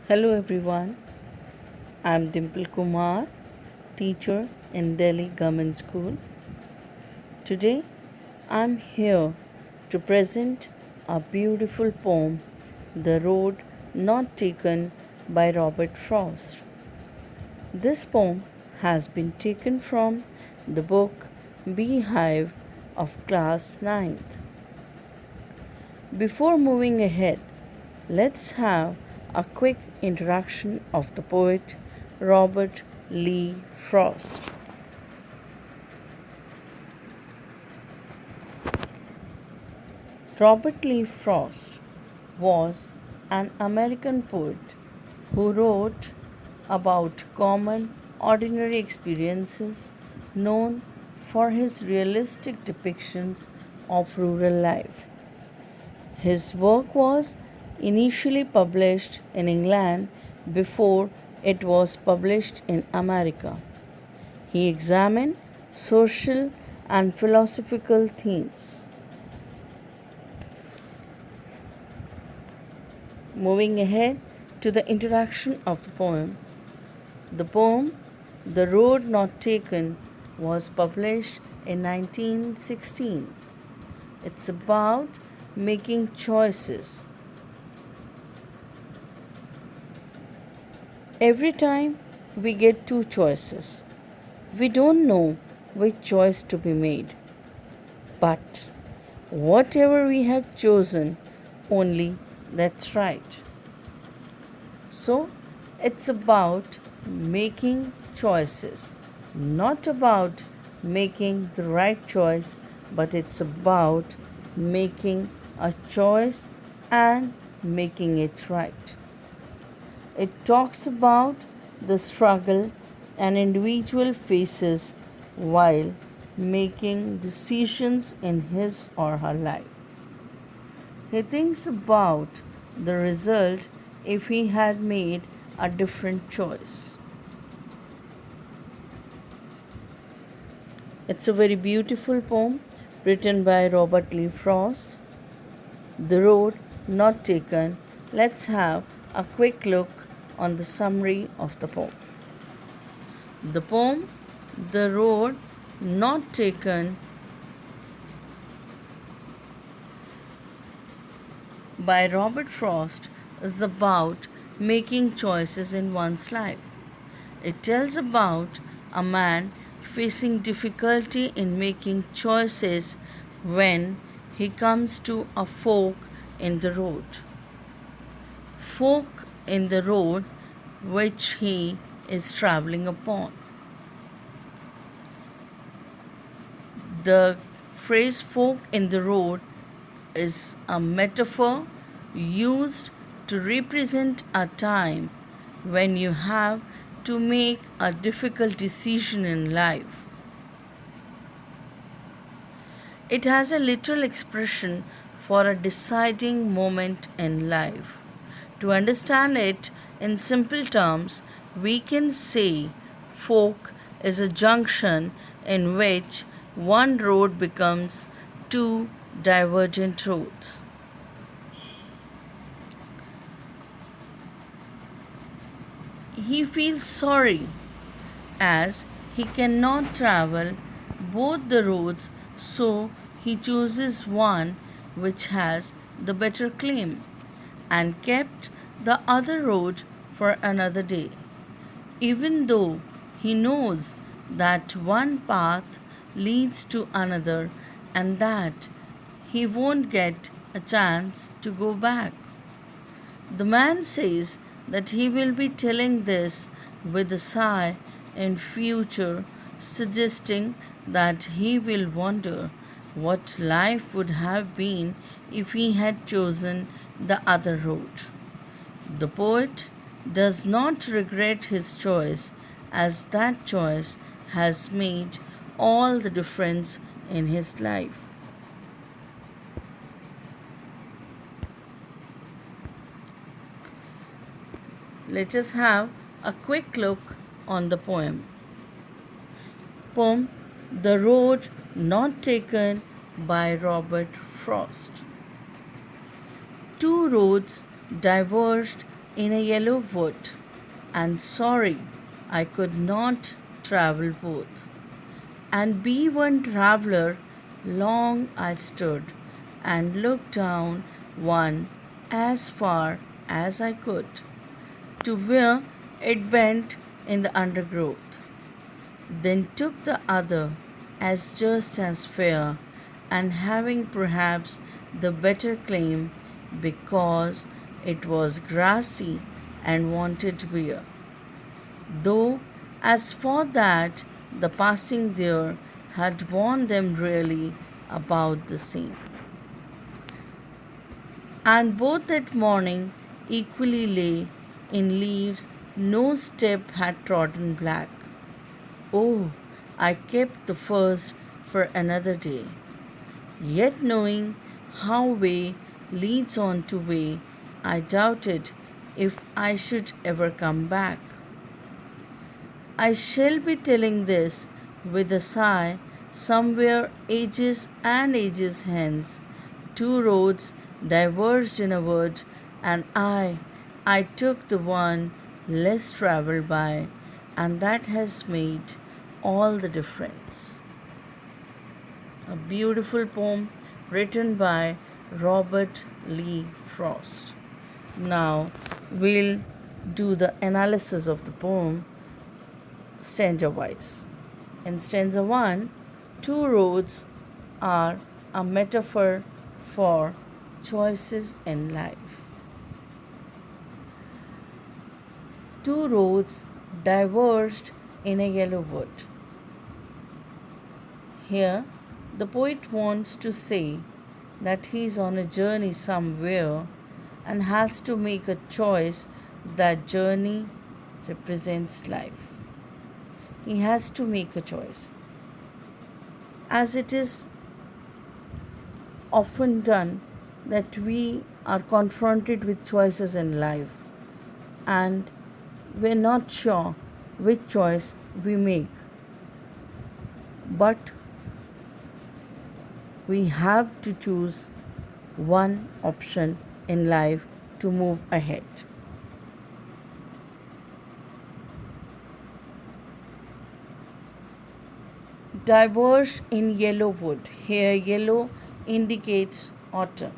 Hello everyone, I'm Dimple Kumar, teacher in Delhi Government School. Today I'm here to present a beautiful poem, The Road Not Taken by Robert Frost. This poem has been taken from the book Beehive of Class 9th. Before moving ahead, let's have a quick introduction of the poet Robert Lee Frost. Robert Lee Frost was an American poet who wrote about common, ordinary experiences, known for his realistic depictions of rural life. His work was initially published in England before it was published in America. He examined social and philosophical themes. Moving ahead to the introduction of the poem The Road Not Taken was published in 1916. It's about making choices. Every time we get two choices, we don't know which choice to be made. But whatever we have chosen, only that's right. So it's about making choices, not about making the right choice, but it's about making a choice and making it right. It talks about the struggle an individual faces while making decisions in his or her life. He thinks about the result if he had made a different choice. It's a very beautiful poem written by Robert Lee Frost. The Road Not Taken. Let's have a quick look on the summary of the poem. The poem The Road Not Taken by Robert Frost is about making choices in one's life. It tells about a man facing difficulty in making choices when he comes to a fork in the road. Fork in the road which he is traveling upon. The phrase fork in the road is a metaphor used to represent a time when you have to make a difficult decision in life. It has a literal expression for a deciding moment in life. To understand it in simple terms, we can say fork is a junction in which one road becomes two divergent roads. He feels sorry as he cannot travel both the roads, so he chooses one which has the better claim and kept the other road for another day. Even though he knows that one path leads to another and that he won't get a chance to go back. The man says that he will be telling this with a sigh in future, suggesting that he will wonder what life would have been if he had chosen the other road. The poet does not regret his choice, as that choice has made all the difference in his life. Let us have a quick look on the poem. Poem The Road Not Taken by Robert Frost. Two roads diverged in a yellow wood, and sorry I could not travel both. And be one traveller, long I stood, and looked down one as far as I could, to where it bent in the undergrowth. Then took the other as just as fair, and having perhaps the better claim, because it was grassy and wanted wear. Though, as for that, the passing there had warned them really about the same. And both that morning equally lay in leaves, no step had trodden black. Oh, I kept the first for another day. Yet knowing how way leads on to way, I doubted if I should ever come back. I shall be telling this with a sigh somewhere ages and ages hence. Two roads diverged in a wood, and I took the one less travelled by, and that has made all the difference. A beautiful poem written by Robert Lee Frost. Now we'll do the analysis of the poem stanza wise. In stanza 1, two roads are a metaphor for choices in life. Two roads diverged in a yellow wood. Here, the poet wants to say that he is on a journey somewhere and has to make a choice. That journey represents life. He has to make a choice. As it is often done, that we are confronted with choices in life and we're not sure which choice we make. But we have to choose one option in life to move ahead. Diverge in yellow wood. Here, yellow indicates autumn.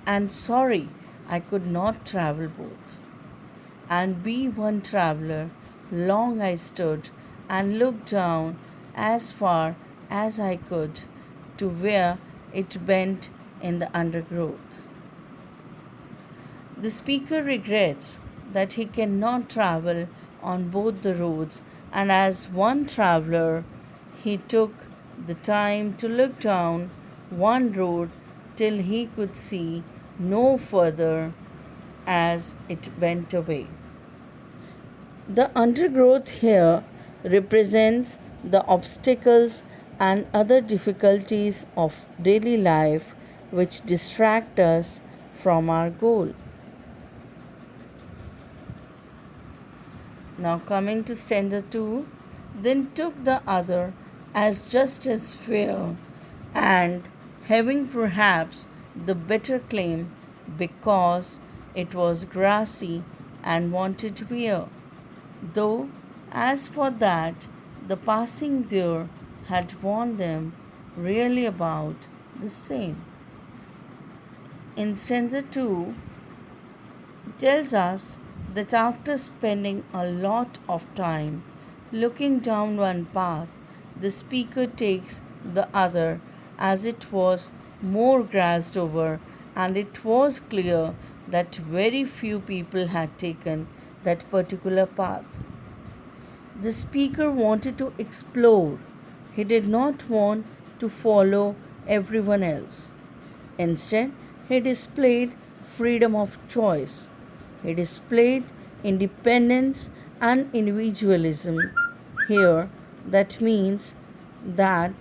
And sorry, I could not travel both. And be one traveller, long I stood and looked down as far as I could to where it bent in the undergrowth. The speaker regrets that he cannot travel on both the roads, and as one traveller, he took the time to look down one road till he could see no further as it bent away. The undergrowth here represents the obstacles and other difficulties of daily life which distract us from our goal. Now, coming to stanza 2, then took the other as just as fair, and having perhaps the better claim, because it was grassy and wanted wear. Though, as for that, the passing there had warned them really about the same. In stanza 2, tells us that after spending a lot of time looking down one path, the speaker takes the other as it was more grassed over, and it was clear that very few people had taken that particular path. The speaker wanted to explore. He did not want to follow everyone else. Instead, he displayed freedom of choice. He displayed independence and individualism. Here, that means that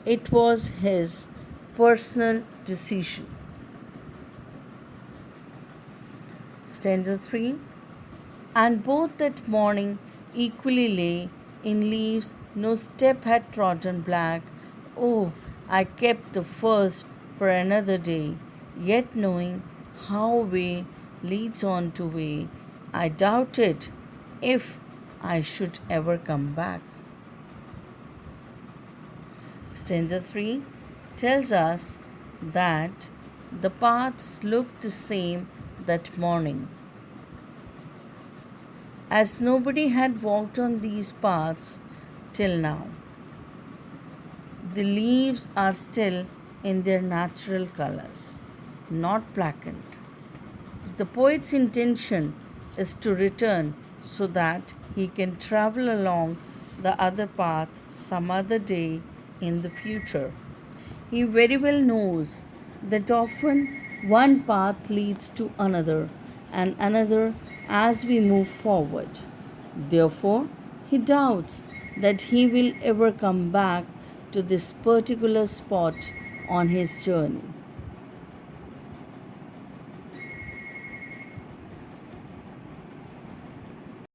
it was his personal decision. Stanza 3, and both that morning equally lay in leaves, no step had trodden black. Oh, I kept the first for another day, yet knowing how way leads on to way. I doubted if I should ever come back. Stanza 3 tells us that the paths looked the same that morning. As nobody had walked on these paths till now. The leaves are still in their natural colors, not blackened. The poet's intention is to return so that he can travel along the other path some other day in the future. He very well knows that often one path leads to another and another as we move forward. Therefore, he doubts that he will ever come back to this particular spot on his journey.